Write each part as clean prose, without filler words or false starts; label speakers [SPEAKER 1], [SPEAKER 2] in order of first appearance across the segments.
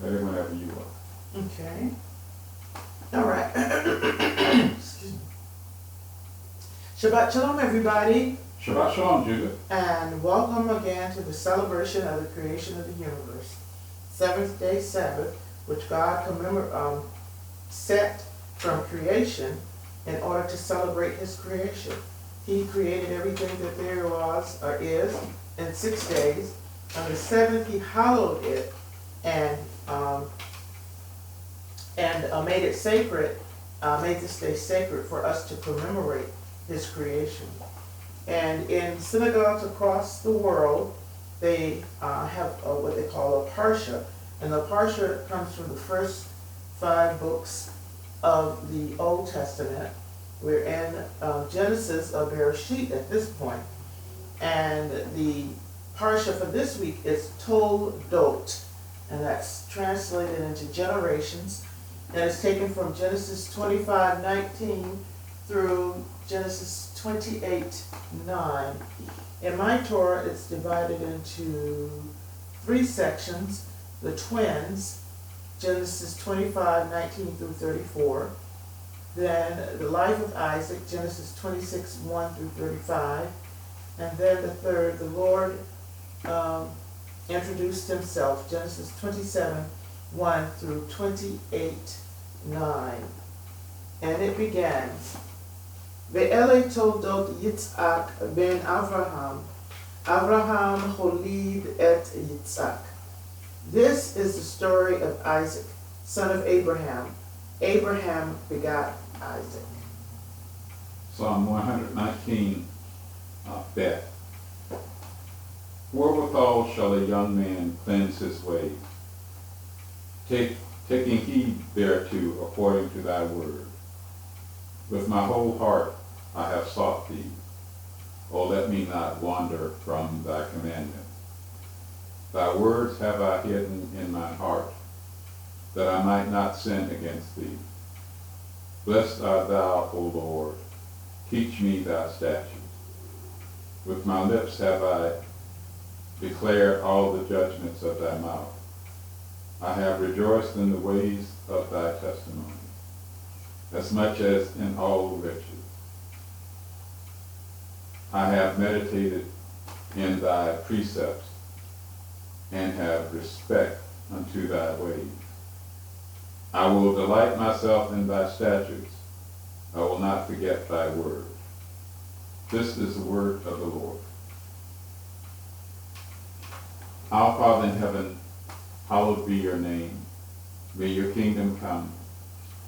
[SPEAKER 1] Ready whenever you are.
[SPEAKER 2] Okay. All right. Excuse me. Shabbat Shalom, everybody,
[SPEAKER 1] Shabbat Shalom, Judah.
[SPEAKER 2] and welcome again to the celebration of the creation of the universe. Seventh day Sabbath, which God set from creation in order to celebrate his creation. He created everything that there was or is in 6 days. On the seventh, he hallowed it and made it sacred, made this day sacred for us to commemorate his creation. And in synagogues across the world, they have what they call a parsha, and the parsha comes from the first 5 books of the Old Testament. We're in Genesis of Bereshit at this point, and the parsha for this week is Toldot, and that's translated into generations, and it's taken from Genesis 25:19 through Genesis 28:9. In my Torah, it's divided into 3 sections: the twins, Genesis 25:19 through 34, then the life of Isaac, Genesis 26:1 through 35, and then the third, the Lord introduced himself, Genesis 27:1 through 28:9. And it begins, Ve'ele toldot Yitzhak ben Avraham, Avraham holid et Yitzhak. This is the story of Isaac, son of Abraham. Abraham begot Isaac.
[SPEAKER 1] Psalm 119, Beth. Wherewithal shall a young man cleanse his ways, taking heed thereto according to thy word. With my whole heart I have sought thee. O let me not wander from thy commandments. Thy words have I hidden in my heart, that I might not sin against thee. Blessed art thou, O Lord. Teach me thy statutes. With my lips have I declared all the judgments of thy mouth. I have rejoiced in the ways of thy testimony, as much as in all riches. I have meditated in thy precepts, and have respect unto thy ways. I will delight myself in thy statutes. I will not forget thy word. This is the word of the Lord. Our Father in heaven, hallowed be your name. May your kingdom come,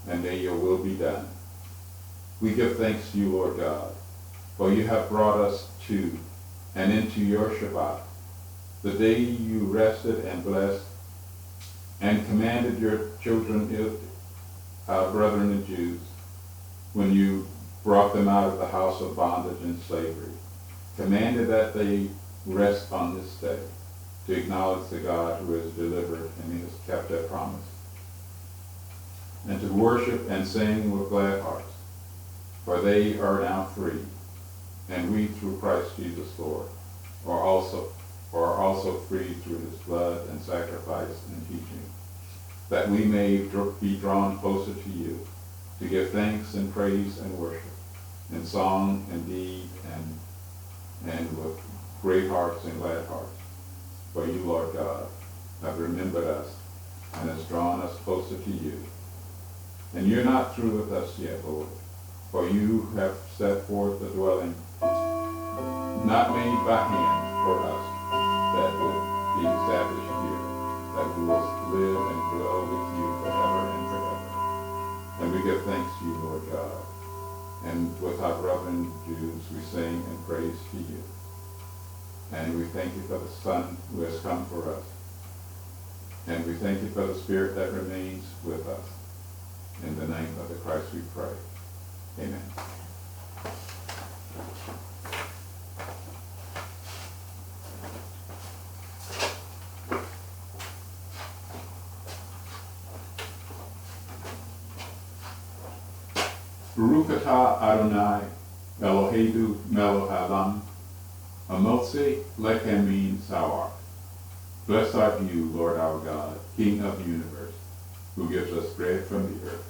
[SPEAKER 1] and may your will be done. We give thanks to you, Lord God, for you have brought us to and into your Shabbat, the day you rested and blessed and commanded your children, our brethren the Jews, when you brought them out of the house of bondage and slavery, commanded that they rest on this day, to acknowledge the God who has delivered and has kept their promise, and to worship and sing with glad hearts, for they are now free, and we through Christ Jesus Lord are also free through his blood and sacrifice and teaching, that we may be drawn closer to you, to give thanks and praise and worship, in song and deed and with great hearts and glad hearts. For you, Lord God, have remembered us and has drawn us closer to you. And you're not through with us yet, Lord, for you have set forth a dwelling not made by hand for us, that will be established here, that we will live and dwell with you forever and forever. And we give thanks to you, Lord God. And with our brethren Jews, we sing and praise to you. And we thank you for the Son who has come for us. And we thank you for the Spirit that remains with us. In the name of the Christ we pray. Amen. Baruch atah Adonai Eloheinu melech haolam hamotzi lechem min sawar. Blessed art you, Lord our God, King of the universe, who gives us bread from the earth.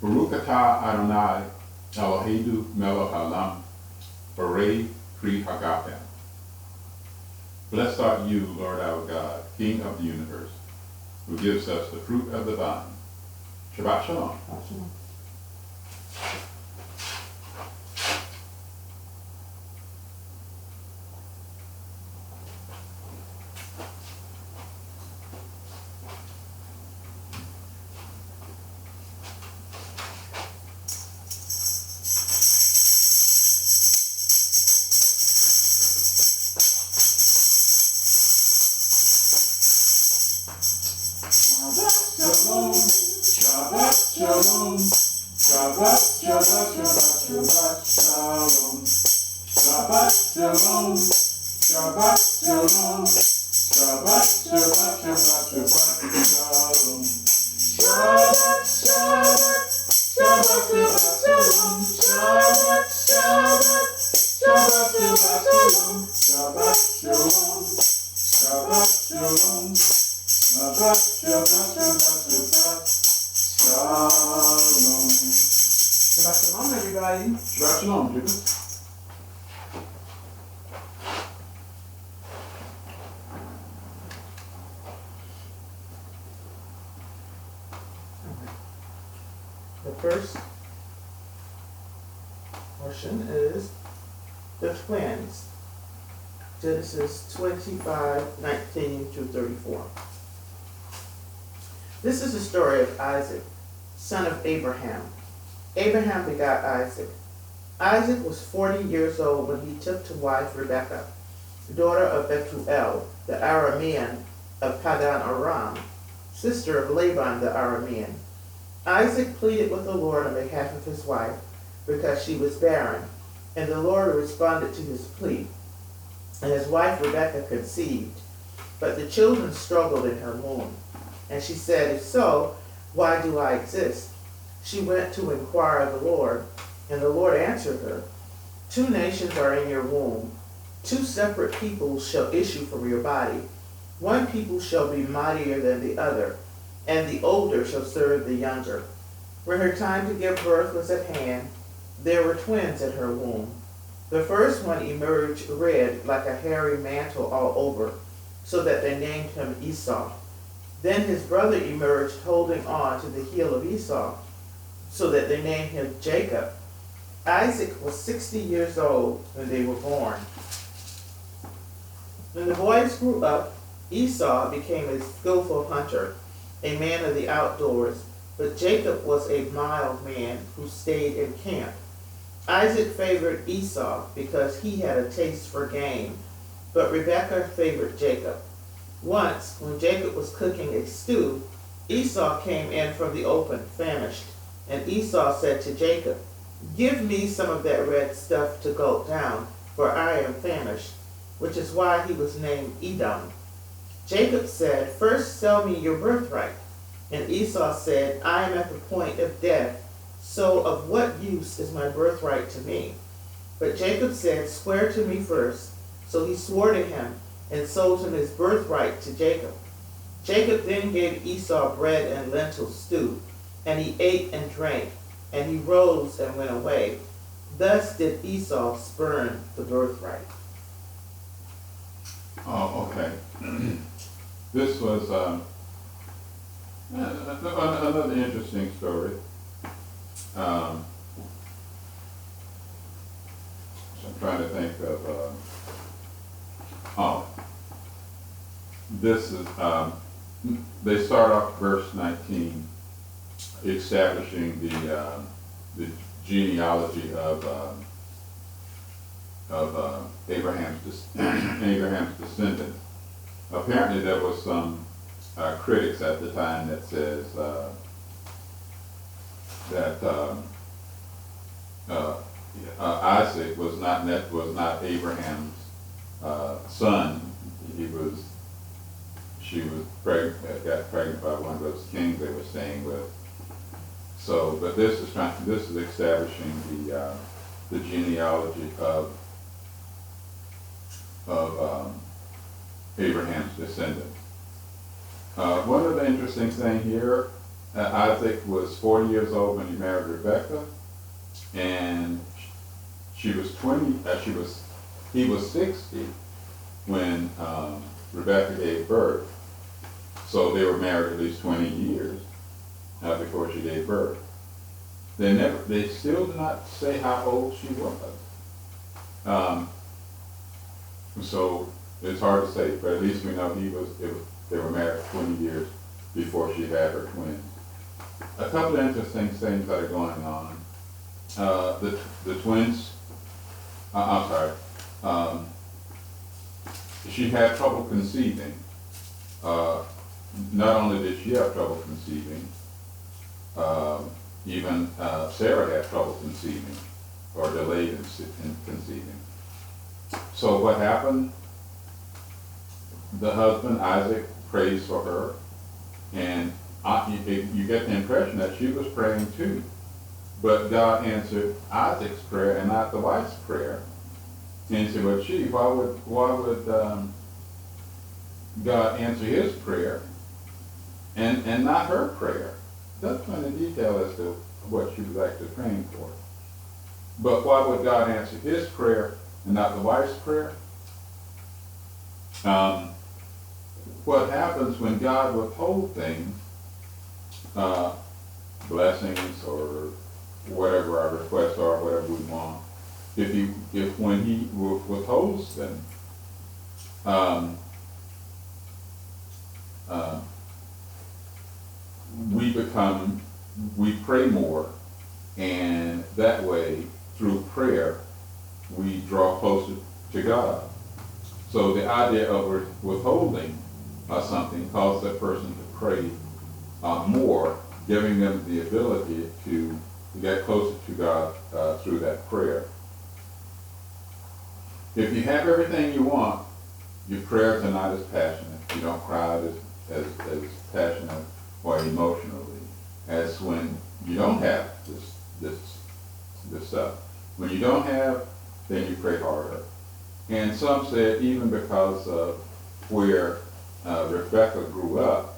[SPEAKER 1] Baruch atah Adonai Eloheinu melech haolam borei pri hagafen. Blessed art you, Lord our God, King of the universe, who gives us the fruit of the vine. Shabbat shalom.
[SPEAKER 3] Shalom, Shabbat Shalom, Shabbat, Shabbat, Shabbat, Shabbat, Shalom, Shabbat Shalom, Shabbat, Shabbat, Shabbat, Shalom, Shabbat, Shabbat, Shabbat, Shalom, Shabbat, Shabbat, Shabbat, Shalom, Shabbat, Shalom, Shabbat, Shalom. Shabbat, Shabbat, Shabbat, Shabbat, Shalom.
[SPEAKER 2] Shabbat shalom, everybody.
[SPEAKER 1] Shabbat shalom, people.
[SPEAKER 2] The first portion is the twins. Genesis 25:19-34. This is the story of Isaac, son of Abraham. Abraham begot Isaac. Isaac was 40 years old when he took to wife Rebekah, daughter of Bethuel, the Aramean of Padan Aram, sister of Laban the Aramean. Isaac pleaded with the Lord on behalf of his wife because she was barren, and the Lord responded to his plea, and his wife Rebekah conceived, but the children struggled in her womb. And she said, "If so, why do I exist?" She went to inquire of the Lord, and the Lord answered her, "Two nations are in your womb. Two separate peoples shall issue from your body. One people shall be mightier than the other, and the older shall serve the younger." When her time to give birth was at hand, there were twins in her womb. The first one emerged red like a hairy mantle all over, so that they named him Esau. Then his brother emerged holding on to the heel of Esau, so that they named him Jacob. Isaac was 60 years old when they were born. When the boys grew up, Esau became a skillful hunter, a man of the outdoors, but Jacob was a mild man who stayed in camp. Isaac favored Esau because he had a taste for game, but Rebekah favored Jacob. Once, when Jacob was cooking a stew, Esau came in from the open, famished, and Esau said to Jacob, "Give me some of that red stuff to gulp down, for I am famished, which is why he was named Edom. Jacob said, First sell me your birthright. And Esau said, I am at the point of death, so of what use is my birthright to me? But Jacob said, Swear to me first. So he swore to him, and sold him his birthright to Jacob. Jacob then gave Esau bread and lentil stew, and he ate and drank, and he rose and went away. Thus did Esau spurn the birthright.
[SPEAKER 1] Oh, okay. This was another interesting story. So I'm trying to think of, this is, they start off verse 19, establishing the genealogy of Abraham's descendants. Apparently there was some critics at the time that says that Isaac was not Abraham's son. She was got pregnant by one of those kings they were staying with. So, but this is establishing the genealogy of Abraham's descendants. One of the interesting things here, Isaac was 40 years old when he married Rebekah, and she was 20. He was 60 when Rebekah gave birth. So they were married at least 20 years before she gave birth. They still did not say how old she was. So it's hard to say, but at least we know they were married 20 years before she had her twins. A couple of interesting things that are going on. The twins, she had trouble conceiving. Not only did she have trouble conceiving, even Sarah had trouble conceiving, or delayed in conceiving. So what happened? The husband, Isaac, prays for her, and you get the impression that she was praying too. But God answered Isaac's prayer and not the wife's prayer. And he said, well, gee, why would God answer his prayer and not her prayer? Doesn't go into detail as to what she was actually praying for. But why would God answer his prayer and not the wife's prayer? What happens when God withholds things, blessings or whatever our requests are, whatever we want, if when he withholds them, we pray more, and that way, through prayer, we draw closer to God. So the idea of withholding something causes that person to pray more, giving them the ability to get closer to God through that prayer. If you have everything you want, your prayers are not as passionate. You don't cry as passionate or emotionally as when you don't have this stuff. When you don't have, then you pray harder. And some said even because of where Rebekah grew up,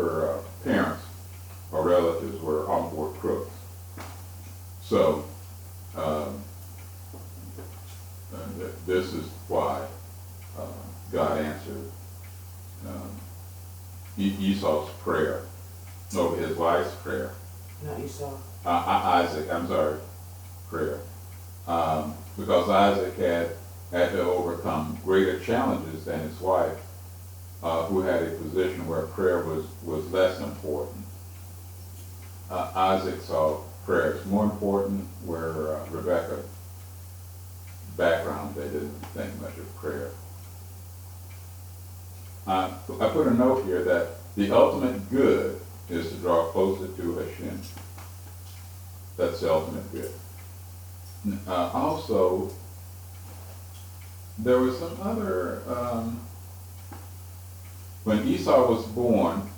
[SPEAKER 1] her parents or relatives were on-board crooks. So this is why God answered Esau's prayer over his wife's prayer.
[SPEAKER 2] Not Esau.
[SPEAKER 1] Isaac, I'm sorry, prayer. Because Isaac had to overcome greater challenges than his wife, who had a position where prayer was less important. Isaac saw prayer as more important, where Rebekah's background, they didn't think much of prayer. I put a note here that the ultimate good is to draw closer to Hashem. That's the ultimate good. Also, there was some other, when Esau was born,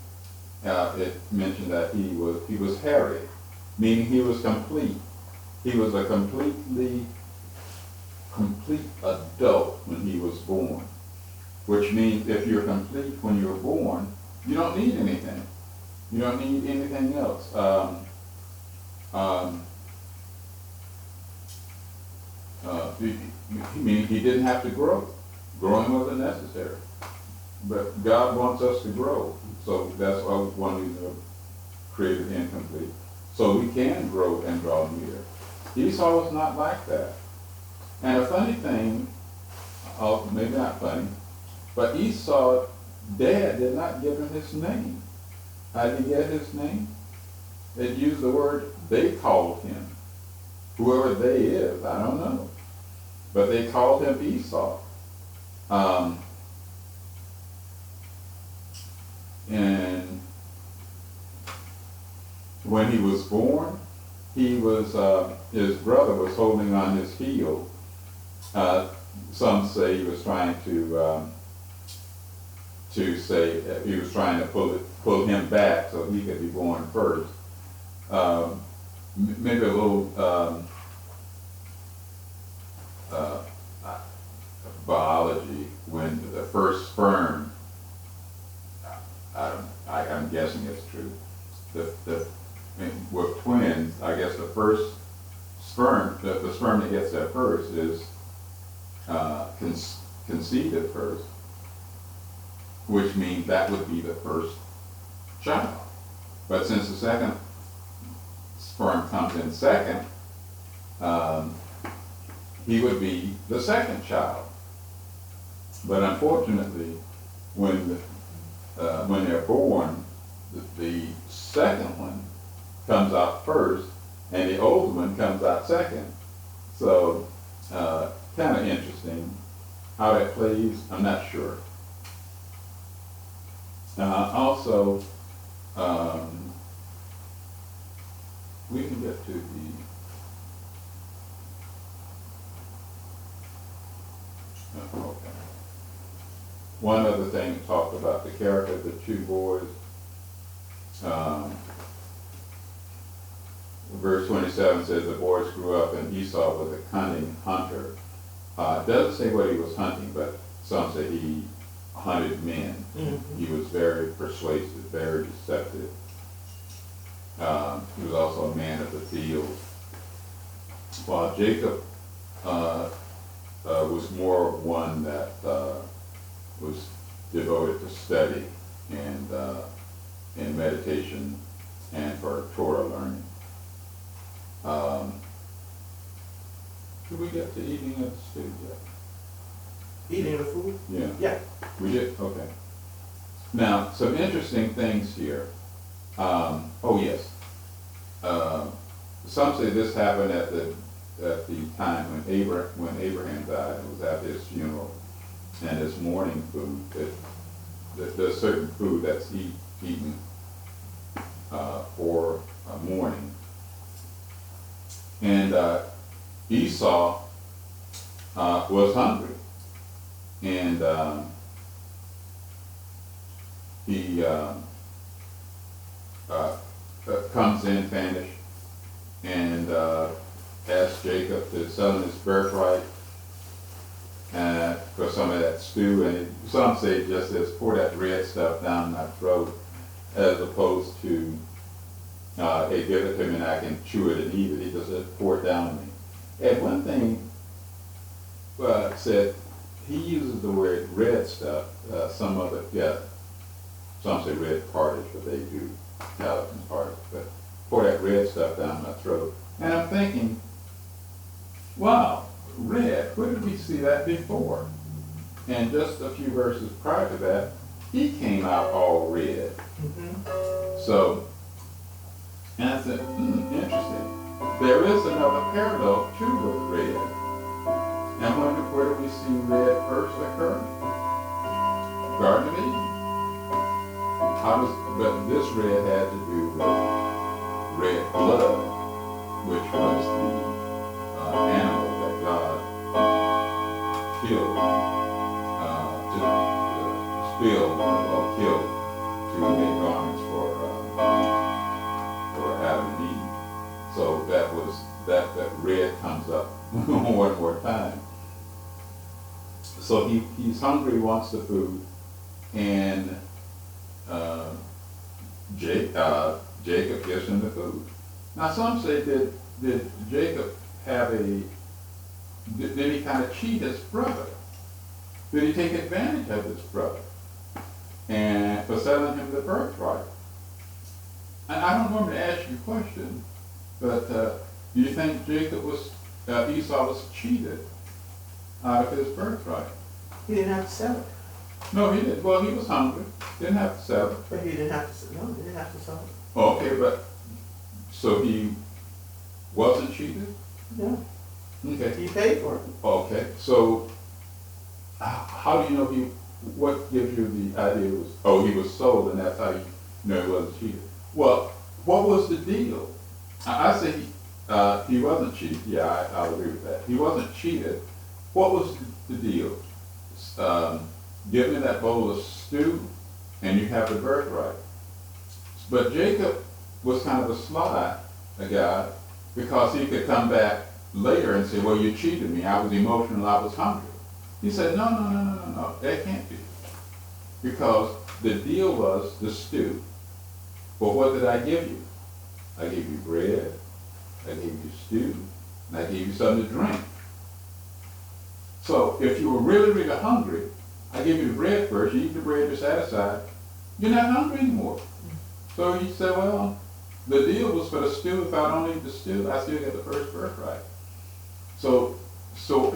[SPEAKER 1] it mentioned that he was hairy, meaning he was complete. He was a complete adult when he was born, which means if you're complete when you're born, you don't need anything. You don't need anything else. Meaning he didn't have to grow. Growing wasn't necessary. But God wants us to grow. So that's why one reason created incomplete. So we can grow and draw near. Esau was not like that. And a funny thing, maybe not funny, but Esau's dad did not give him his name. How did he get his name? It used the word they called him. Whoever they is, I don't know. But they called him Esau. And when he was born, he was his brother was holding on his heel. Some say he was trying to say he was trying to pull him back so he could be born first. Maybe a little biology. When the first sperm, I'm guessing it's true. With twins, I guess the first sperm, the sperm that gets there first is conceived at first, which means that would be the first child. But since the second sperm comes in second, he would be the second child. But unfortunately, when they're born, the second one comes out first, and the old one comes out second. So, kind of interesting how that plays. I'm not sure. Also, we can get to the. Okay. One other thing to talk about the character of the two boys. Verse 27 says the boys grew up and Esau was a cunning hunter. It doesn't say what he was hunting, but some say he hunted men. Mm-hmm. He was very persuasive, very deceptive. He was also a man of the field. While Jacob was more one that was devoted to study and meditation and for Torah learning. Did we get to eating at the stew yet?
[SPEAKER 2] Eating the food?
[SPEAKER 1] Yeah.
[SPEAKER 2] Yeah.
[SPEAKER 1] We did? Okay. Now, some interesting things here. Oh yes. Some say this happened at the time when Abraham died. It was after his funeral and his mourning food. There's certain food that's eaten for mourning. And Esau was hungry, and he comes in famished and asks Jacob to sell him his birthright for some of that stew. And some say just says, pour that red stuff down my throat, as opposed to hey, give it to me and I can chew it and eat it. He just said, pour it down me. And one thing said, he uses the word red stuff. Some say red porridge, but they do Halligan porridge. But pour that red stuff down my throat. And I'm thinking, wow, red, where did we see that before? And just a few verses prior to that, he came out all red. Mm-hmm. So, and I said, interesting. There is another parallel too with red. And where do we see red first occur? Garden of Eden. But this red had to do with red blood. which was the animal that God killed, to spill or kill to make garments for Adam and Eve. So that was that red comes up one more time. So he's hungry, wants the food, and Jacob gives him the food. Now some say did Jacob have did he kind of cheat his brother? Did he take advantage of his brother and for selling him the birthright? And I don't normally ask you a question, but do you think Esau was cheated out of his birthright?
[SPEAKER 2] He didn't have to sell it.
[SPEAKER 1] No, he didn't. Well, he was hungry. Didn't have to sell it.
[SPEAKER 2] But he didn't have to sell it. No, he didn't have to sell it.
[SPEAKER 1] Okay, but so he wasn't cheated?
[SPEAKER 2] No.
[SPEAKER 1] Okay.
[SPEAKER 2] He paid for it.
[SPEAKER 1] Okay, so how do you know what gives you the idea he was sold and that's how you know he wasn't cheated? Well, what was the deal? I say he wasn't cheated. Yeah, I'll agree with that. He wasn't cheated. What was the deal? Give me that bowl of stew and you have the birthright. But Jacob was kind of a guy, because he could come back later and say, well, you cheated me. I was emotional. I was hungry. He said, no. That can't be. Because the deal was the stew. Well, what did I give you? I gave you bread. I gave you stew. And I gave you something to drink. So if you were really, really hungry, I give you the bread first. You eat the bread, you're satisfied. You're not hungry anymore. So he said, well, the deal was for the stew. If I don't eat the stew, I still get the first birthright. So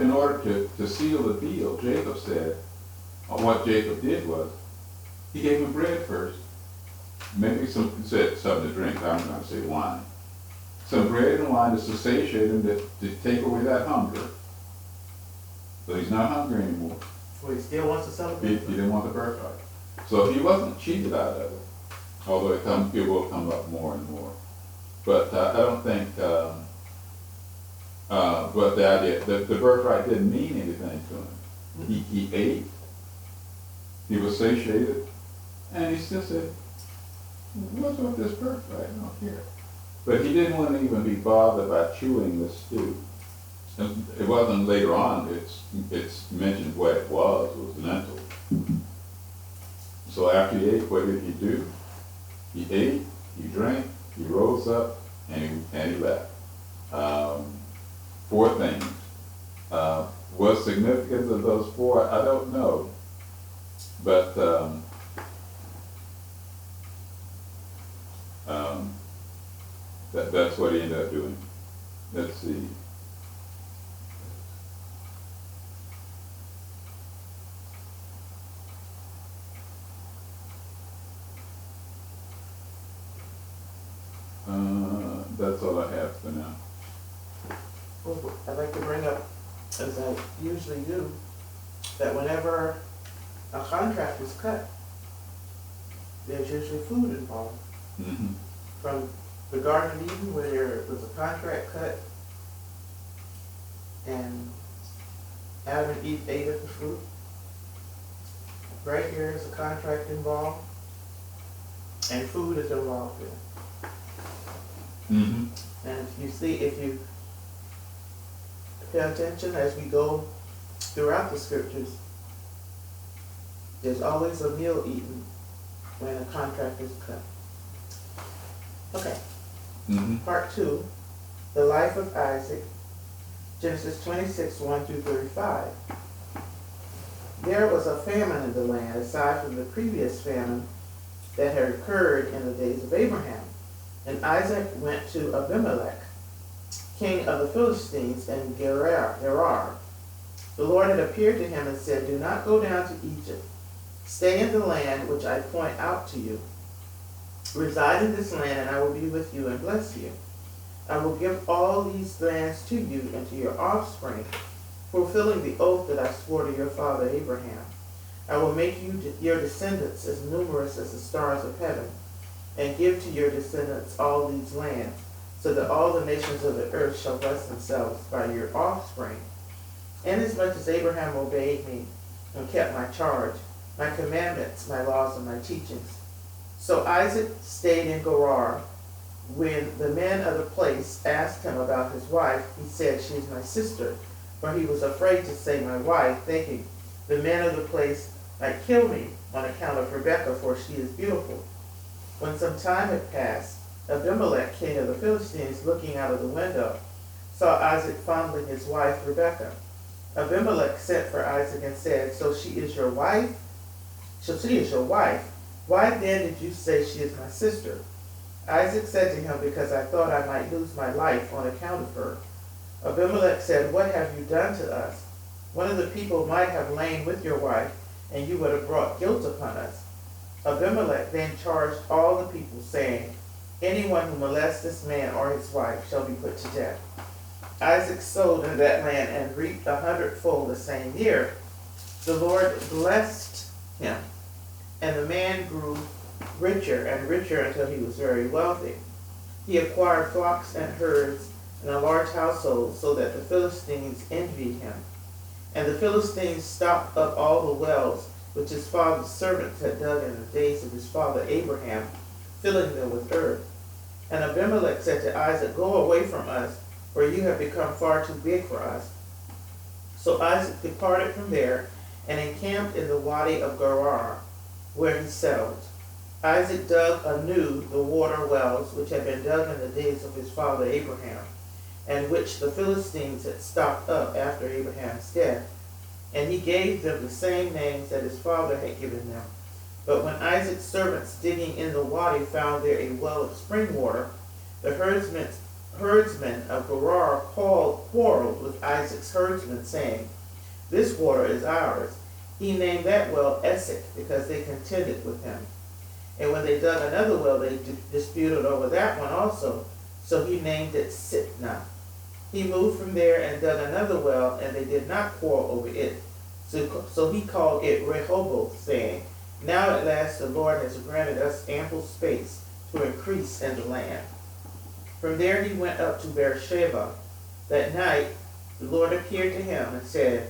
[SPEAKER 1] in order to seal the deal, Jacob said, or what Jacob did was, he gave him bread first. Maybe said something to drink. I'm going to say wine. Some bread and wine to satiate him, to take away that hunger. So he's not hungry anymore.
[SPEAKER 2] Well, he still wants to celebrate.
[SPEAKER 1] He didn't want the birthright. So he wasn't cheated out of it. Although it will come up more and more. But I don't think, but the idea, the birthright didn't mean anything to him. He ate, he was satiated, and he still said, what's with this birthright? I don't care. But he didn't want to even be bothered by chewing the stew. And it wasn't later on, it's mentioned what it was lentil. So after he ate, what did he do? He ate, he drank, he rose up, and he left. 4 things. What significance of those 4, I don't know. But that's what he ended up doing. Let's see. That's all I have for now.
[SPEAKER 2] Well, I'd like to bring up, as I usually do, that whenever a contract is cut, there's usually food involved.
[SPEAKER 1] Mm-hmm.
[SPEAKER 2] From the Garden of Eden, where there was a contract cut, and Adam and Eve ate of the fruit. Right here is a contract involved, and food is involved there.
[SPEAKER 1] Mm-hmm.
[SPEAKER 2] And if you pay attention as we go throughout the scriptures, there's always a meal eaten when a contract is cut. Okay.
[SPEAKER 1] Mm-hmm.
[SPEAKER 2] Part 2, the life of Isaac, Genesis 26, 1 through 35. There was a famine in the land, aside from the previous famine that had occurred in the days of Abraham. And Isaac went to Abimelech, king of the Philistines, in Gerar. The Lord had appeared to him and said, do not go down to Egypt. Stay in the land which I point out to you. Reside in this land, and I will be with you and bless you. I will give all these lands to you and to your offspring, fulfilling the oath that I swore to your father Abraham. I will make your descendants as numerous as the stars of heaven, and give to your descendants all these lands, so that all the nations of the earth shall bless themselves by your offspring. Inasmuch as Abraham obeyed me and kept my charge, my commandments, my laws, and my teachings. So Isaac stayed in Gerar. When the men of the place asked him about his wife, he said, "She is my sister," for he was afraid to say my wife, thinking, the men of the place might kill me on account of Rebekah, for she is beautiful. When some time had passed, Abimelech, king of the Philistines, looking out of the window, saw Isaac fondling his wife Rebekah. Abimelech sent for Isaac and said, "So she is your wife? So she is your wife. Why then did you say she is my sister?" Isaac said to him, "Because I thought I might lose my life on account of her." Abimelech said, "What have you done to us? One of the people might have lain with your wife, and you would have brought guilt upon us." Abimelech then charged all the people, saying, "Anyone who molests this man or his wife shall be put to death." Isaac sowed in that land and reaped 100-fold the same year. The Lord blessed him, and the man grew richer and richer until he was very wealthy. He acquired flocks and herds and a large household, so that the Philistines envied him. And the Philistines stopped up all the wells which his father's servants had dug in the days of his father Abraham, filling them with earth. And Abimelech said to Isaac, "Go away from us, for you have become far too big for us." So Isaac departed from there and encamped in the Wadi of Gerar, where he settled. Isaac dug anew the water wells which had been dug in the days of his father Abraham, and which the Philistines had stopped up after Abraham's death. And he gave them the same names that his father had given them. But when Isaac's servants digging in the wadi found there a well of spring water, the herdsmen of Gerar quarreled with Isaac's herdsmen, saying, "This water is ours." He named that well Esek, because they contended with him. And when they dug another well, they disputed over that one also, so he named it Sitnah. He moved from there and dug another well, and they did not quarrel over it. So he called it Rehoboth, saying, "Now at last the Lord has granted us ample space to increase in the land." From there he went up to Beersheba. That night the Lord appeared to him and said,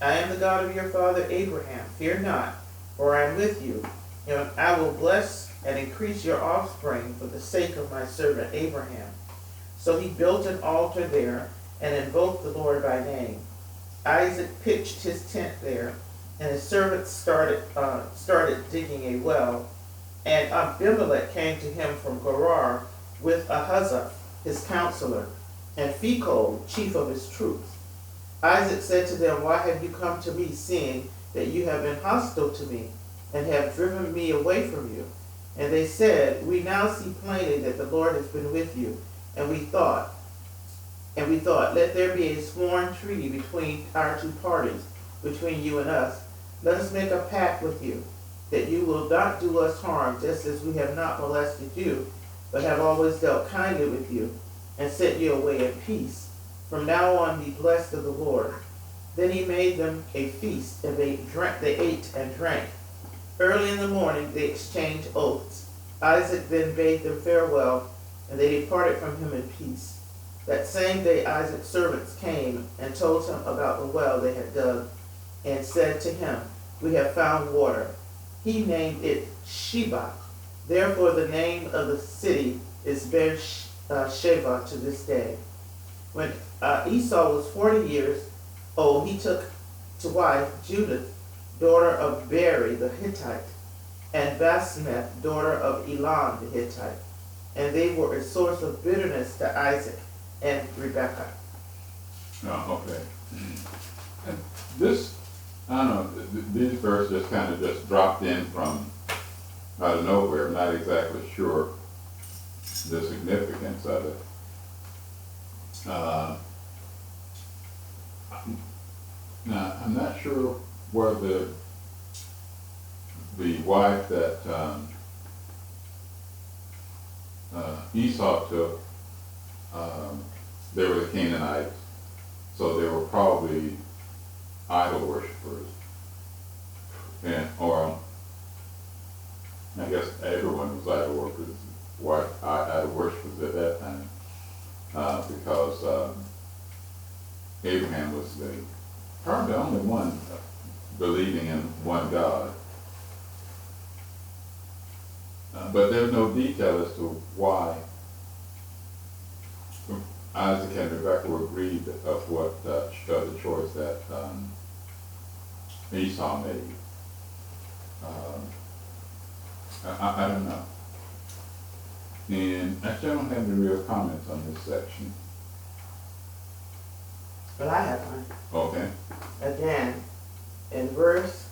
[SPEAKER 2] "I am the God of your father Abraham. Fear not, for I am with you, and I will bless and increase your offspring for the sake of my servant Abraham." So he built an altar there and invoked the Lord by name. Isaac pitched his tent there, and his servants started digging a well. And Abimelech came to him from Gerar with Ahuzzath, his counselor, and Phicol, chief of his troops. Isaac said to them, "Why have you come to me, seeing that you have been hostile to me, and have driven me away from you?" And they said, "We now see plainly that the Lord has been with you, and we thought, let there be a sworn treaty between our two parties, between you and us. Let us make a pact with you, that you will not do us harm, just as we have not molested you, but have always dealt kindly with you, and sent you away in peace. From now on be blessed of the Lord." Then he made them a feast, and they ate and drank. Early in the morning they exchanged oaths. Isaac then bade them farewell, and they departed from him in peace. That same day Isaac's servants came and told him about the well they had dug, and said to him, "We have found water." He named it Sheba. Therefore the name of the city is Beersheba to this day. When Esau was 40 years old, he took to wife Judith, daughter of Beri the Hittite, and Basmeth, daughter of Elon the Hittite. And they were a source of bitterness to Isaac and Rebekah.
[SPEAKER 1] Oh, okay. And this, I don't know, these verses just kind of just dropped in from out of nowhere. I'm not exactly sure the significance of it. Now, I'm not sure where the wife that Esau took, they were the Canaanites, so they were probably idol worshippers, or I guess everyone was idol worshippers at that time. But there's no detail as to why Isaac and Rebekah were grieved of what the choice that Esau made. I don't know. And actually, I don't have any real comments on this section.
[SPEAKER 2] But I have one.
[SPEAKER 1] Okay.
[SPEAKER 2] Again, in verse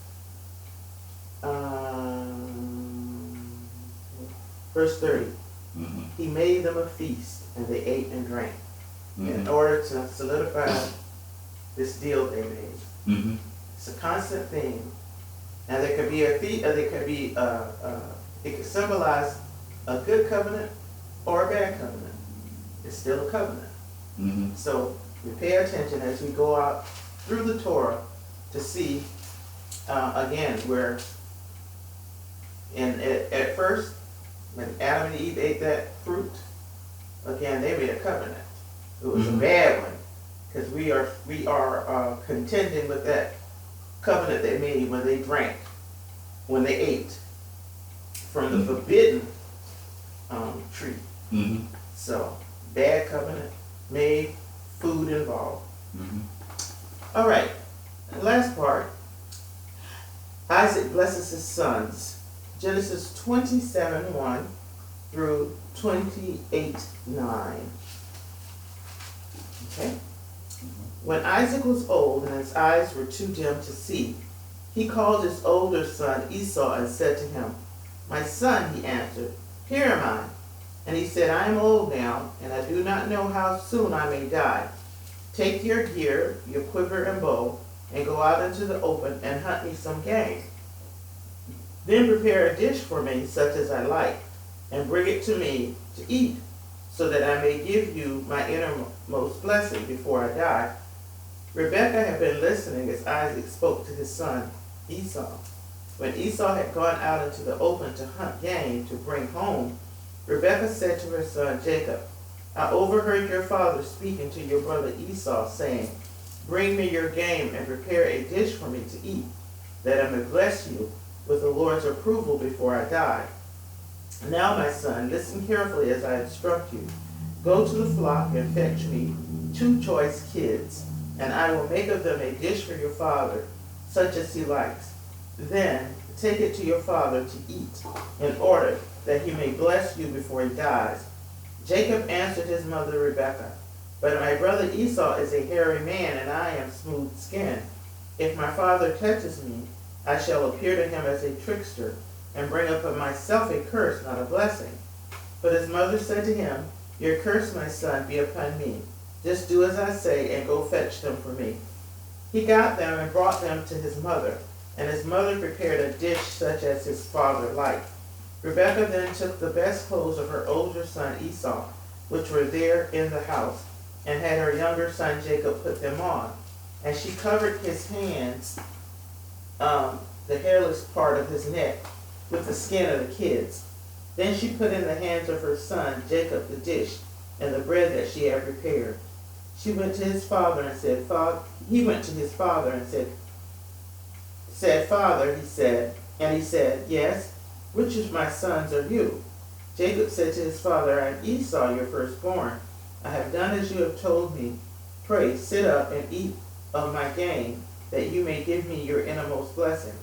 [SPEAKER 2] 30,
[SPEAKER 1] Mm-hmm.
[SPEAKER 2] he made them a feast, and they ate and drank, in
[SPEAKER 1] Mm-hmm.
[SPEAKER 2] order to solidify this deal they made.
[SPEAKER 1] Mm-hmm.
[SPEAKER 2] It's a constant theme. Now there could be a feast, or there could be it could symbolize a good covenant or a bad covenant. It's still a covenant.
[SPEAKER 1] Mm-hmm.
[SPEAKER 2] So we pay attention as we go out through the Torah to see, again, where at first, when Adam and Eve ate that fruit, again, they made a covenant. It was a bad one, because we are contending with that covenant they made when they drank, when they ate from the forbidden tree.
[SPEAKER 1] Mm-hmm.
[SPEAKER 2] So, bad covenant made, food involved.
[SPEAKER 1] Mm-hmm.
[SPEAKER 2] All right, and last part. Isaac blesses his sons. Genesis 27:1 through 28:9. Okay? When Isaac was old and his eyes were too dim to see, he called his older son Esau and said to him, "My son," he answered, "here am I." And he said, "I am old now, and I do not know how soon I may die. Take your gear, your quiver and bow, and go out into the open and hunt me some game. Then prepare a dish for me such as I like, and bring it to me to eat, so that I may give you my innermost blessing before I die." Rebekah had been listening as Isaac spoke to his son Esau. When Esau had gone out into the open to hunt game to bring home, Rebekah said to her son Jacob, "I overheard your father speaking to your brother Esau, saying, 'Bring me your game and prepare a dish for me to eat, that I may bless you with the Lord's approval before I die.' Now, my son, listen carefully as I instruct you. Go to the flock and fetch me 2 choice kids, and I will make of them a dish for your father, such as he likes. Then take it to your father to eat, in order that he may bless you before he dies." Jacob answered his mother Rebekah, "But my brother Esau is a hairy man, and I am smooth-skinned. If my father touches me, I shall appear to him as a trickster, and bring upon myself a curse, not a blessing." But his mother said to him, "Your curse, my son, be upon me. Just do as I say, and go fetch them for me." He got them and brought them to his mother, and his mother prepared a dish such as his father liked. Rebekah then took the best clothes of her older son Esau, which were there in the house, and had her younger son Jacob put them on. And she covered his hands, the hairless part of his neck, with the skin of the kids. Then she put in the hands of her son Jacob the dish and the bread that she had prepared. She went to his father and said, he went to his father and said, "Father," he said, and he said, "Yes, which of my sons are you?" Jacob said to his father, "I am Esau, your firstborn. I have done as you have told me. Pray, sit up and eat of my game, that you may give me your innermost blessing."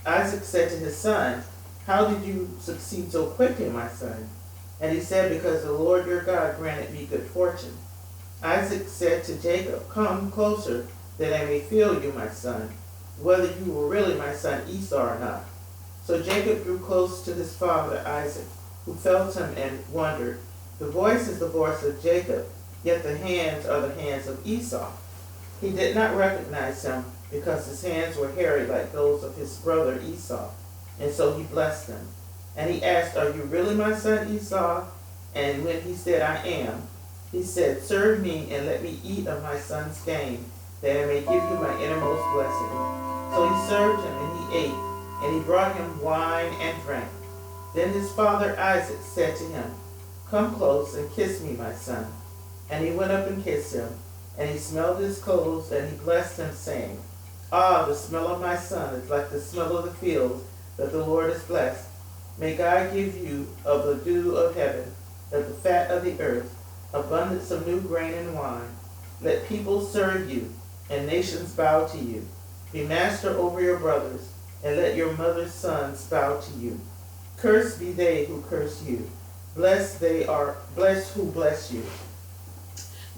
[SPEAKER 2] Isaac said to his son, "How did you succeed so quickly, my son?" And he said, "Because the Lord your God granted me good fortune." Isaac said to Jacob, "Come closer, that I may feel you, my son, whether you were really my son Esau or not." So Jacob drew close to his father Isaac, who felt him and wondered. The voice is the voice of Jacob, yet the hands are the hands of Esau. He did not recognize him, because his hands were hairy like those of his brother Esau, and so he blessed him. And he asked, "Are you really my son Esau?" And when he said, "I am," he said, "Serve me and let me eat of my son's game, that I may give you my innermost blessing." So he served him, and he ate, and he brought him wine and drank. Then his father Isaac said to him, "Come close and kiss me, my son." And he went up and kissed him, and he smelled his clothes, and he blessed him, saying, "Ah, the smell of my son is like the smell of the fields that the Lord has blessed. May God give you of the dew of heaven, of the fat of the earth, abundance of new grain and wine. Let people serve you, and nations bow to you. Be master over your brothers, and let your mother's sons bow to you. Cursed be they who curse you. Blessed who bless you.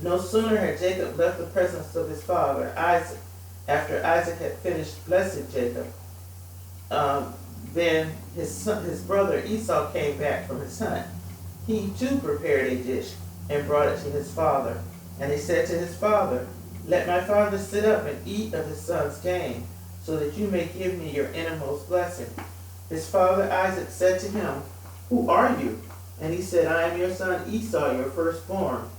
[SPEAKER 2] No sooner had Jacob left the presence of his father, Isaac, after Isaac had finished blessing Jacob, then his brother Esau came back from his hunt. He too prepared a dish and brought it to his father. And he said to his father, "Let my father sit up and eat of his son's game, so that you may give me your innermost blessing." His father Isaac said to him, "Who are you?" And he said, "I am your son Esau, your firstborn."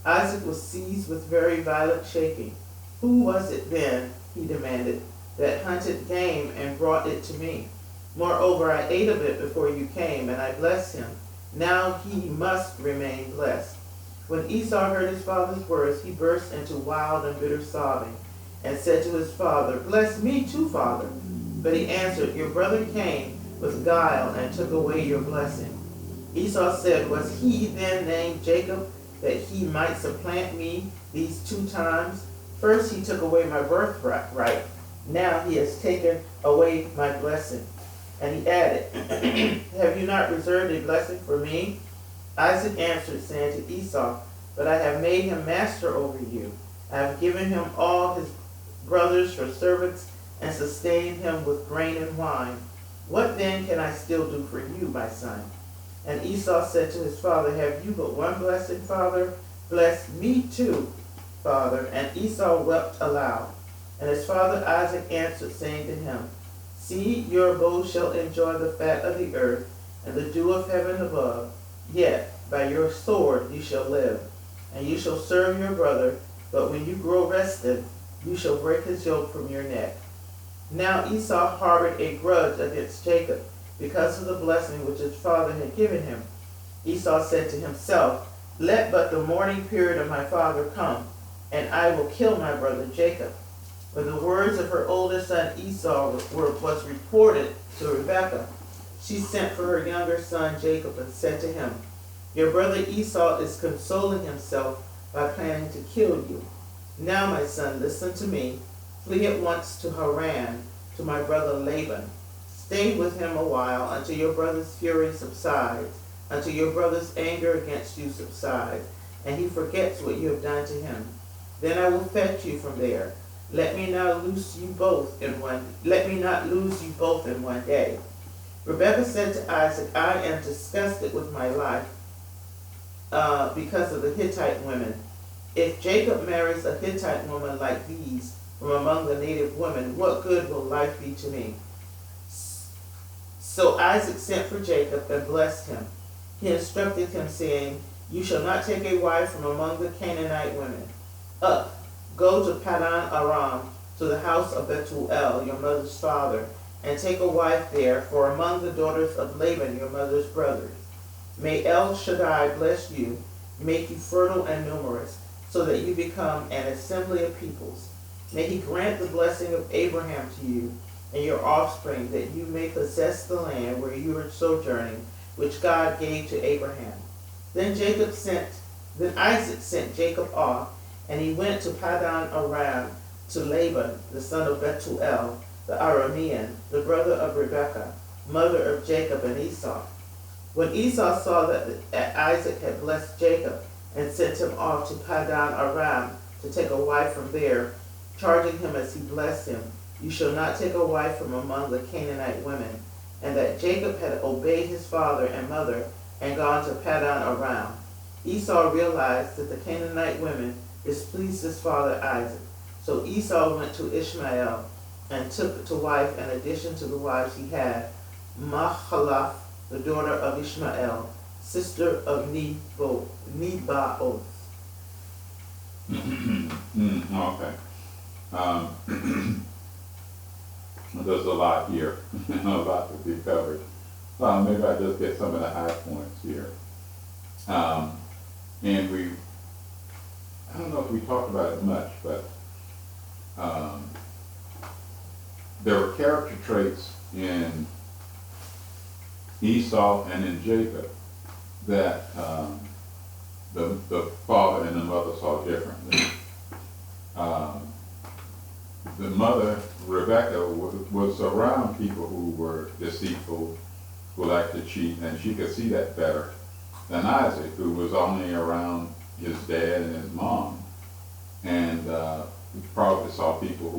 [SPEAKER 2] Isaac was seized with very violent shaking. "Who was it then," he demanded, "that hunted game and brought it to me? Moreover, I ate of it before you came, and I blessed him. Now he must remain blessed." When Esau heard his father's words, he burst into wild and bitter sobbing, and said to his father, "Bless me too, father." But he answered, "Your brother came with guile and took away your blessing." Esau said, "Was he then named Jacob, that he might supplant me these 2 times? First he took away my birthright, now he has taken away my blessing." And he added, "Have you not reserved a blessing for me?" Isaac answered, saying to Esau, "But I have made him master over you. I have given him all his brothers for servants, and sustained him with grain and wine. What then can I still do for you, my son?" And Esau said to his father, "Have you but one blessing, father? Bless me too, father." And Esau wept aloud. And his father Isaac answered, saying to him, "See, your bow shall enjoy the fat of the earth, and the dew of heaven above. Yet by your sword you shall live, and you shall serve your brother, but when you grow rested, you shall break his yoke from your neck." Now Esau harbored a grudge against Jacob, because of the blessing which his father had given him. Esau said to himself, "Let but the mourning period of my father come, and I will kill my brother Jacob." When the words of her older son Esau was reported to Rebekah, she sent for her younger son Jacob and said to him, "Your brother Esau is consoling himself by planning to kill you. Now, my son, listen to me. Flee at once to Haran, to my brother Laban. Stay with him a while until your brother's fury subsides, until your brother's anger against you subsides, and he forgets what you have done to him. Then I will fetch you from there. Let me not lose you both in one day." Rebekah said to Isaac, "I am disgusted with my life because of the Hittite women. If Jacob marries a Hittite woman like these from among the native women, what good will life be to me?" So Isaac sent for Jacob and blessed him. He instructed him, saying, "You shall not take a wife from among the Canaanite women. Up, go to Padan Aram, to the house of Bethuel, your mother's father, and take a wife there, for among the daughters of Laban, your mother's brothers. May El Shaddai bless you, make you fertile and numerous, so that you become an assembly of peoples. May he grant the blessing of Abraham to you and your offspring, that you may possess the land where you are sojourning, which God gave to Abraham." Then Isaac sent Jacob off, and he went to Padan Aram to Laban, the son of Bethuel, the Aramean, the brother of Rebekah, mother of Jacob and Esau. When Esau saw that Isaac had blessed Jacob and sent him off to Padan Aram to take a wife from there, charging him as he blessed him, "You shall not take a wife from among the Canaanite women," and that Jacob had obeyed his father and mother and gone to Padan Aram, Esau realized that the Canaanite women displeased his father Isaac. So Esau went to Ishmael and took to wife, in addition to the wives he had, Mahalath, the daughter of Ishmael, sister of Nebaioth.
[SPEAKER 1] Okay. There's a lot here, a lot to be covered. Maybe I just get some of the high points here. And I don't know if we talked about it much, but there were character traits in Esau and in Jacob that the father and the mother saw differently. The mother, Rebecca, was around people who were deceitful, who liked to cheat, and she could see that better than Isaac, who was only around his dad and his mom, and probably saw people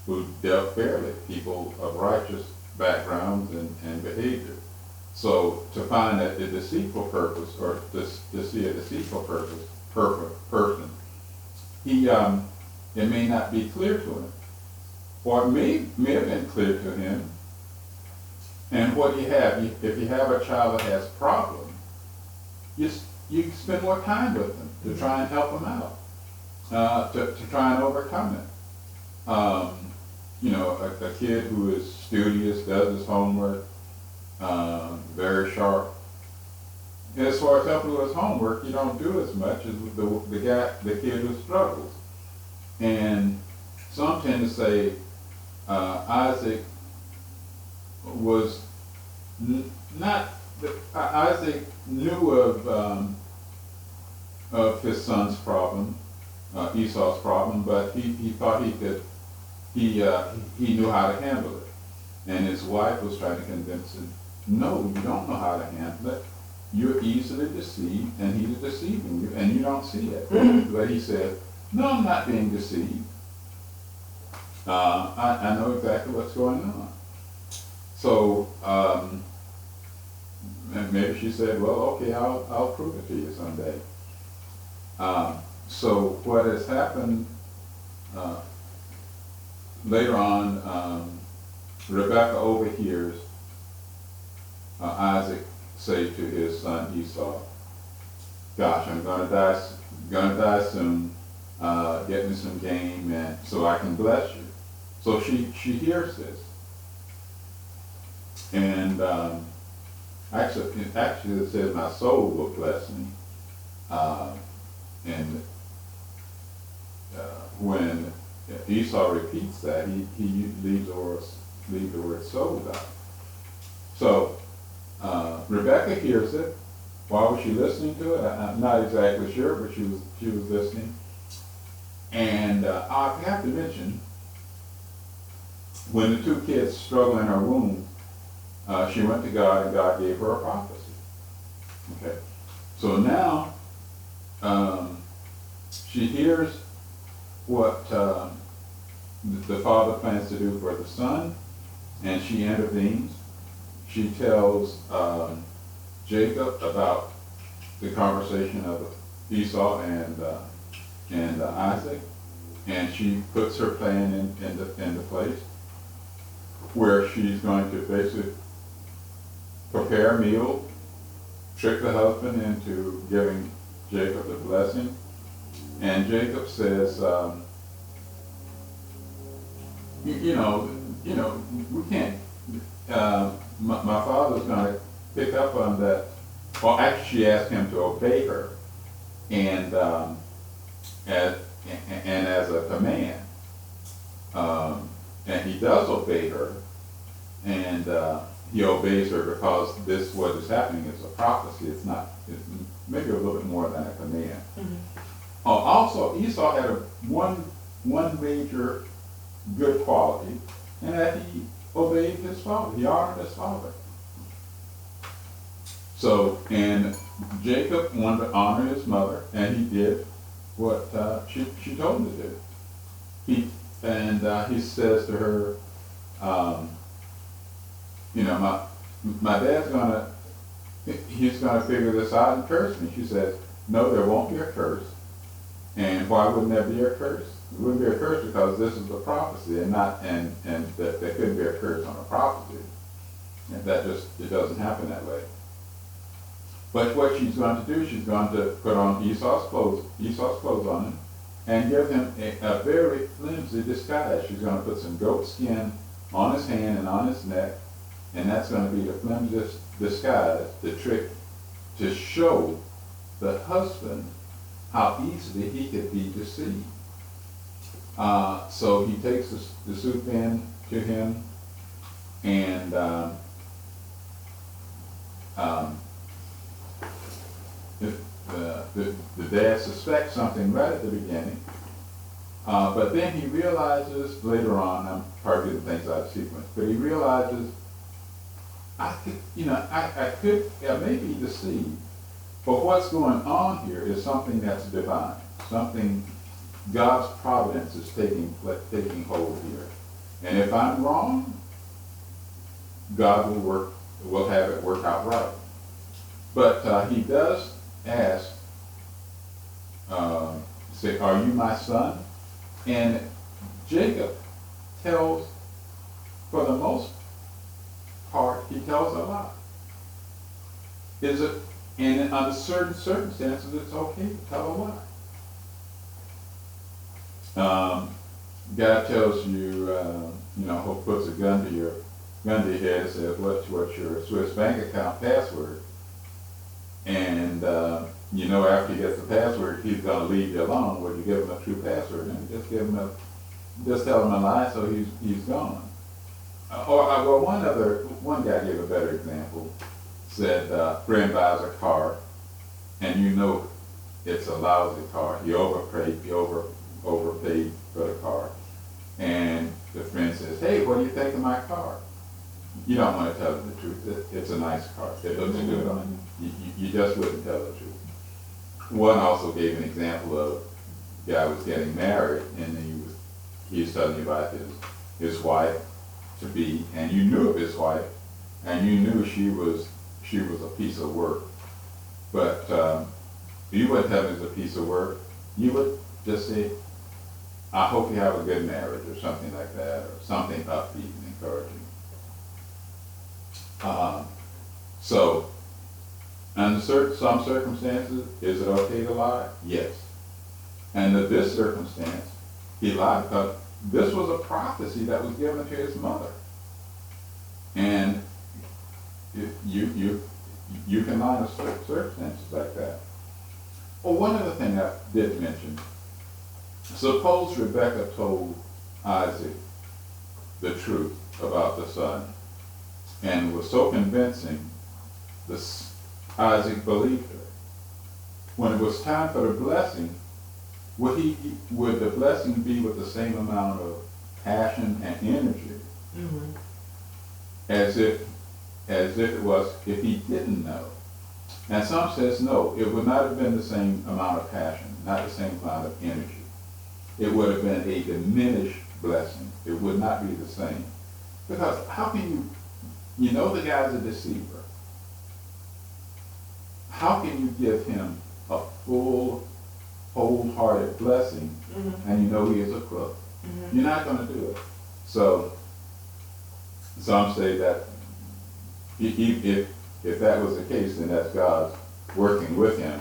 [SPEAKER 1] who dealt fairly, people of righteous backgrounds and behavior. So to find that the deceitful purpose, or to see a deceitful person, it may not be clear to him, or it may have been clear to him. And what you have, if you have a child that has problems, you spend more time with them to try and help them out, to try and overcome it. You know, a kid who is studious, does his homework, very sharp. As far as helping with his homework, you don't do as much as the kid who struggles. And some tend to say Isaac was not. Isaac knew of his son's problem, Esau's problem, but he thought he could. He knew how to handle it, and his wife was trying to convince him, no, you don't know how to handle it. You're easily deceived, and he's deceiving you, and you don't see it. But he said, no, I'm not being deceived. I know exactly what's going on. So, and maybe she said, well, okay, I'll prove it to you someday. So what has happened later on, Rebecca overhears Isaac say to his son Esau, gosh, I'm gonna die soon, get me some game and so I can bless you. So she hears this. And actually it says my soul will bless me. And when Esau repeats that, he leaves the word soul out. So Rebecca hears it. Why was she listening to it? I'm not exactly sure, but she was listening. And I have to mention, when the two kids struggled in her womb, she went to God, and God gave her a prophecy. Okay, so now she hears what the father plans to do for the son, and she intervenes. She tells Jacob about the conversation of Esau and Isaac, and she puts her plan into place, where she's going to basically prepare a meal, trick the husband into giving Jacob the blessing, and Jacob says, you know, we can't. My father's going to pick up on that. Well, actually, she asked him to obey her, and as a command, and he does obey her, and he obeys her because what is happening is a prophecy. It's maybe a little bit more than a command. Mm-hmm. Also, Esau had one major good quality, and that he obeyed his father. He honored his father. So, and Jacob wanted to honor his mother, and he did what she told him to do. He says to her, my dad's he's gonna figure this out and curse me. She says, no, there won't be a curse. And why wouldn't there be a curse? It wouldn't be a curse because this is a prophecy, and that there couldn't be a curse on a prophecy. And it doesn't happen that way. But what she's going to do, she's going to put on Esau's clothes on him, and give him a very flimsy disguise. She's going to put some goat skin on his hand and on his neck, and that's going to be the flimsiest disguise, the trick to show the husband how easily he could be deceived. So he takes the soup in to him, and um, the dad suspects something right at the beginning, but then he realizes later on, I'm probably getting things out of sequence, but he realizes, I may be deceived, but what's going on here is something that's divine, something God's providence is taking hold here. And if I'm wrong, God will have it work out right. But he does ask, say, are you my son? And Jacob tells, for the most part, he tells a lie. And under certain circumstances, it's okay to tell a lie. God tells you, puts a gun to your head and says, what's your Swiss bank account password? And after he gets the password, he's going to leave you alone. Well, you give him a true password, and just tell him a lie, so he's gone. One guy gave a better example. Said, friend buys a car, and it's a lousy car. He overpaid for the car, and the friend says, hey, what do you think of my car? You don't want to tell him the truth. It's a nice car. It looks good on you. You just wouldn't tell the truth. One also gave an example of a guy was getting married, and he was telling you about his wife to be, and you knew of his wife, and you knew she was a piece of work. But you wouldn't tell him it's a piece of work. You would just say, I hope you have a good marriage, or something like that, or something upbeat and encouraging. So, under some circumstances, is it okay to lie? Yes. And in this circumstance, he lied because this was a prophecy that was given to his mother. And you can lie in circumstances like that. Well, one other thing I did mention, suppose Rebekah told Isaac the truth about the son, and was so convincing, Isaac believed her. When it was time for the blessing, would the blessing be with the same amount of passion and energy as if it was if he didn't know? And some says no, it would not have been the same amount of passion, not the same amount of energy. It would have been a diminished blessing. It would not be the same. Because how can you know the guy's a deceiver. How can you give him a full, wholehearted blessing and you know he is a crook? You're not going to do it. So some say that if that was the case, then that's God working with him,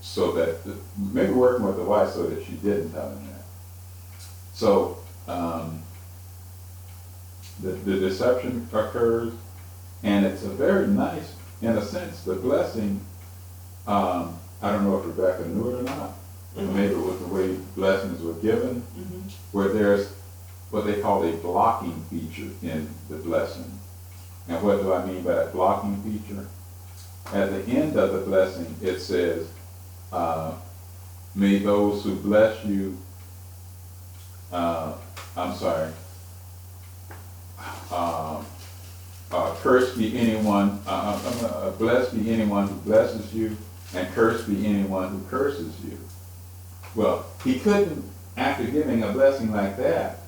[SPEAKER 1] so that maybe working with the wife so that she didn't tell him that. So the deception occurs, and it's a very nice, in a sense, the blessing. I don't know if Rebecca knew it or not. Maybe it was the way blessings were given, where there's what they call a blocking feature in the blessing. And what do I mean by that blocking feature? At the end of the blessing, it says, may those who bless you, curse be anyone, blessed be anyone who blesses you, and cursed be anyone who curses you. Well, he couldn't, after giving a blessing like that,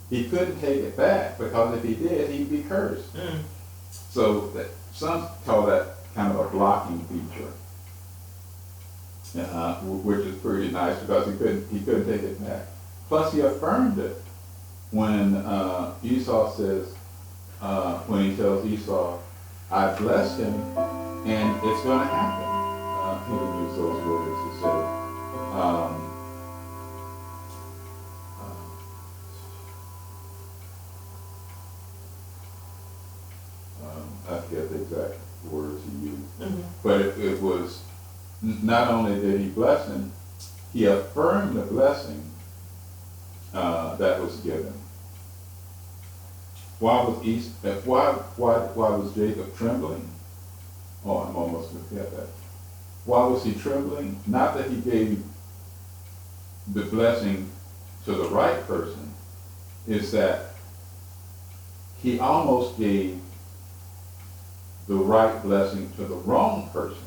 [SPEAKER 1] he couldn't take it back, because if he did, he'd be cursed. So some call that kind of a blocking feature, which is pretty nice, because he couldn't take it back. Plus, he affirmed it when Esau says, when he tells Esau, I blessed him, and it's going to happen. He didn't use those words. He said, I forget the exact words he used. But it was, not only did he bless him, he affirmed the blessing that was given. why was Jacob trembling? Oh, I'm almost going to forget that. Why was he trembling? Not that he gave the blessing to the right person, is that he almost gave the right blessing to the wrong person.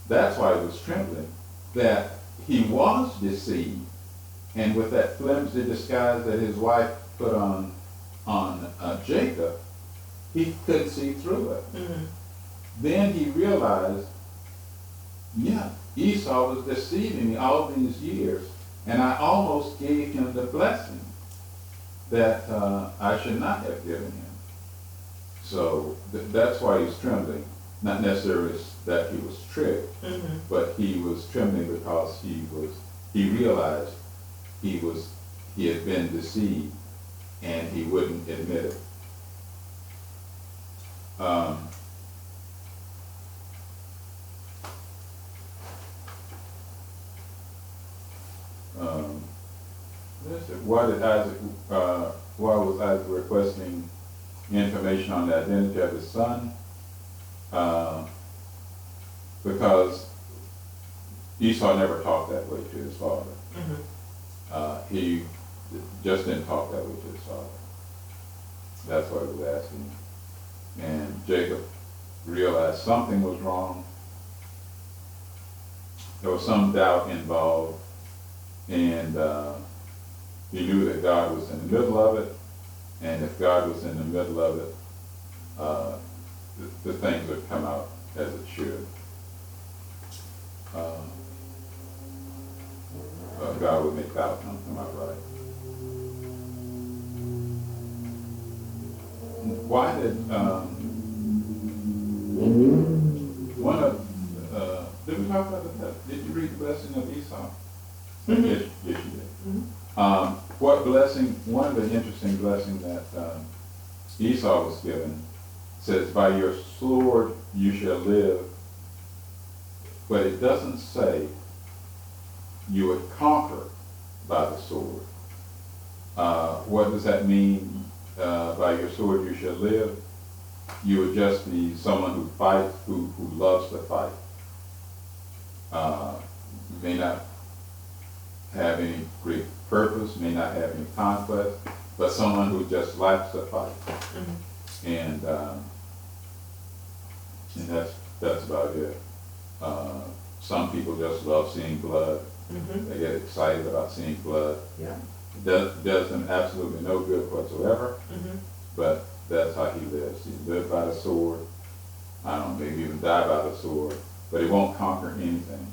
[SPEAKER 1] That's why he was trembling, that he was deceived, and with that flimsy disguise that his wife put on Jacob, he couldn't see through it.
[SPEAKER 2] Mm-hmm.
[SPEAKER 1] Then he realized, yeah, Esau was deceiving me all these years, and I almost gave him the blessing that I should not have given him. So that's why he's trembling. Not necessarily that he was tricked,
[SPEAKER 2] Mm-hmm.
[SPEAKER 1] but he was trembling because he realized he had been deceived, and he wouldn't admit it. Why was Isaac requesting information on the identity of his son? Because Esau never talked that way to his father.
[SPEAKER 2] Mm-hmm.
[SPEAKER 1] He just didn't talk that way to his father. That's why he was asking. And Jacob realized something was wrong. There was some doubt involved, and he knew that God was in the middle of it, and if God was in the middle of it, the things would come out as it should. God would make the outcome come out right. Why did did we talk about that? Did you read the blessing of Esau?
[SPEAKER 2] Mm-hmm.
[SPEAKER 1] Yes, you did.
[SPEAKER 2] Mm-hmm.
[SPEAKER 1] What blessing? One of the interesting blessings that Esau was given says, "By your sword you shall live," but it doesn't say you would conquer by the sword. What does that mean? By your sword you shall live. You would just be someone who fights, who loves to fight. May not have any great purpose, may not have any conquest, but someone who just likes to fight.
[SPEAKER 2] Mm-hmm.
[SPEAKER 1] And that's about it. Some people just love seeing blood.
[SPEAKER 2] Mm-hmm.
[SPEAKER 1] They get excited about seeing blood.
[SPEAKER 2] Yeah.
[SPEAKER 1] It does them absolutely no good whatsoever,
[SPEAKER 2] Mm-hmm.
[SPEAKER 1] but that's how he lives. He lived by the sword. I don't know, maybe even die by the sword, but he won't conquer anything.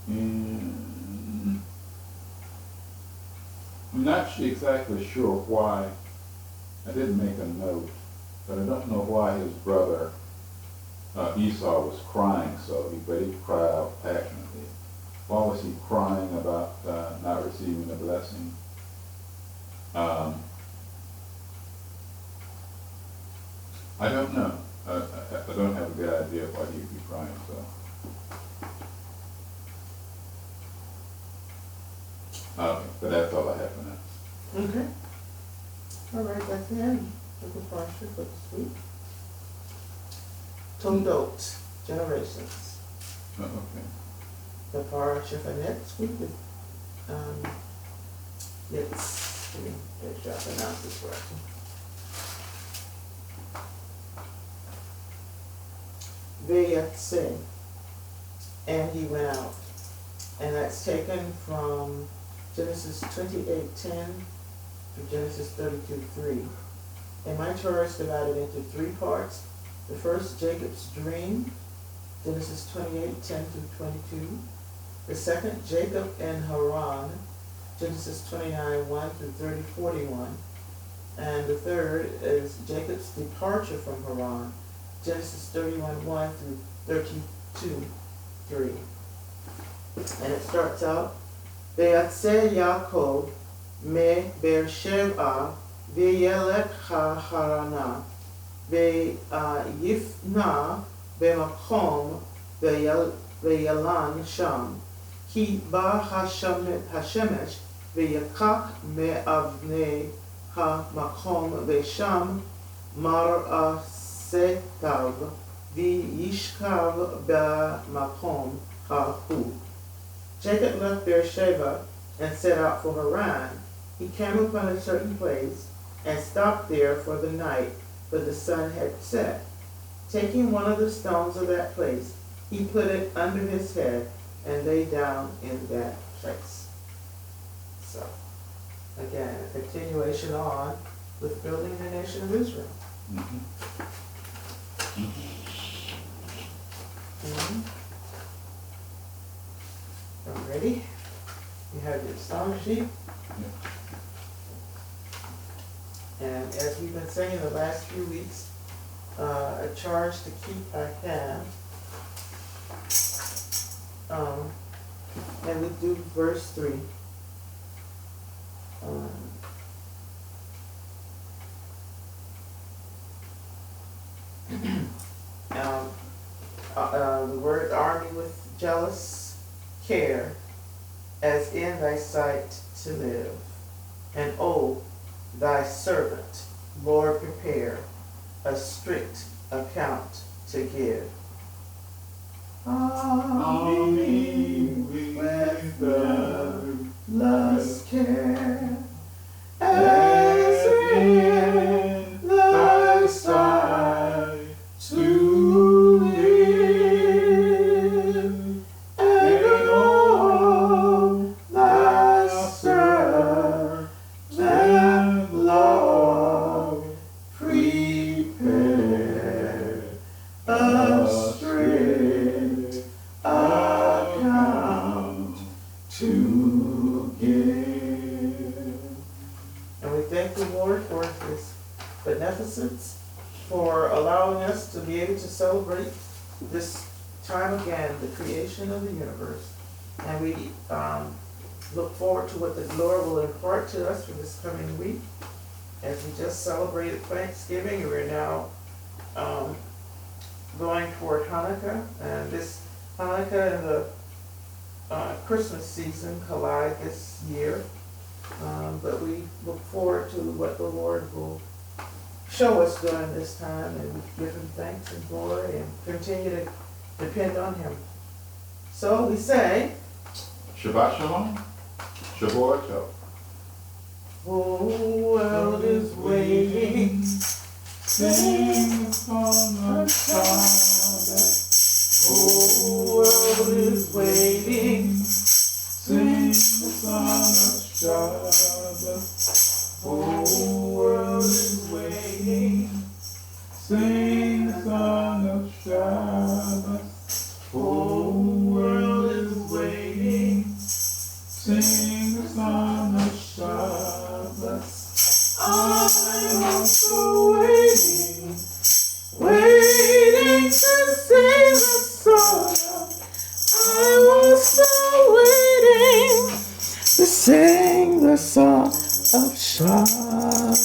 [SPEAKER 1] And I'm not exactly sure why. I didn't make a note, but I don't know why his brother Esau was crying so, but he cried out passionately. Why was he crying about not receiving the blessing? I don't know. I don't have a good idea why he'd be crying so. Okay, but that's all I have for now.
[SPEAKER 2] Okay. All right, that's the end of the Parashat for this week. Toldot, generations.
[SPEAKER 1] Oh, okay.
[SPEAKER 2] The Parashat for next week is, it's, let me make sure I pronounce this correctly. Vayatse, and he went out. And that's taken from Genesis 28:10 to Genesis 32:3. And my Torah is divided into three parts. The first, Jacob's dream, Genesis 28:10 through 22. The second, Jacob and Haran, Genesis 29:1 through 30:41. And the third is Jacob's departure from Haran, Genesis 31:1 through 32:3. And it starts out, Vayatse Yaakov me Beersheba v'yelech ha-harana v'yifna b'makom v'yalan sham כי בא השמש ויקח מאבני המקום ושם מרעשתיו וישכב במקום ההוא. Jacob left Beersheba and set out for Haran. He came upon a certain place and stopped there for the night, for the sun had set. Taking one of the stones of that place, he put it under his head and lay down in that place. So, again, a continuation on with building the nation of Israel.
[SPEAKER 1] Mhm.
[SPEAKER 2] I'm ready. You have your song sheet. And as we've been saying the last few weeks, a charge to keep our hand. And we do verse 3. The word army with jealous care, as in thy sight to live. And O thy servant, Lord, prepare a strict account to give. Army with jealous care, as in thy sight to live, and all thy servant, Lord, prepare a strict account to give. And we thank the Lord for His beneficence, for allowing us to be able to celebrate this time again, the creation of the universe. And we look forward to what the Lord will impart to us for this coming week. As we just celebrated Thanksgiving, we're now going toward Hanukkah. And this Hanukkah and the Christmas season collide this year. But we look forward to what the Lord will show us during this time, and we give Him thanks and glory and continue to depend on Him. So we say,
[SPEAKER 1] Shabbat Shalom, Shavua Tov.
[SPEAKER 2] whole world is waiting,
[SPEAKER 3] Sing the song of Shabbat.
[SPEAKER 2] whole world is waiting,
[SPEAKER 3] Sing the song of Shabbat.
[SPEAKER 2] whole world is waiting,
[SPEAKER 3] Sing the song of Shabbat.
[SPEAKER 2] whole world is waiting,
[SPEAKER 3] Sing the song of Shabbat.
[SPEAKER 2] I'm also waiting, waiting to sing the song. I'm also waiting to sing the song of Shabbat.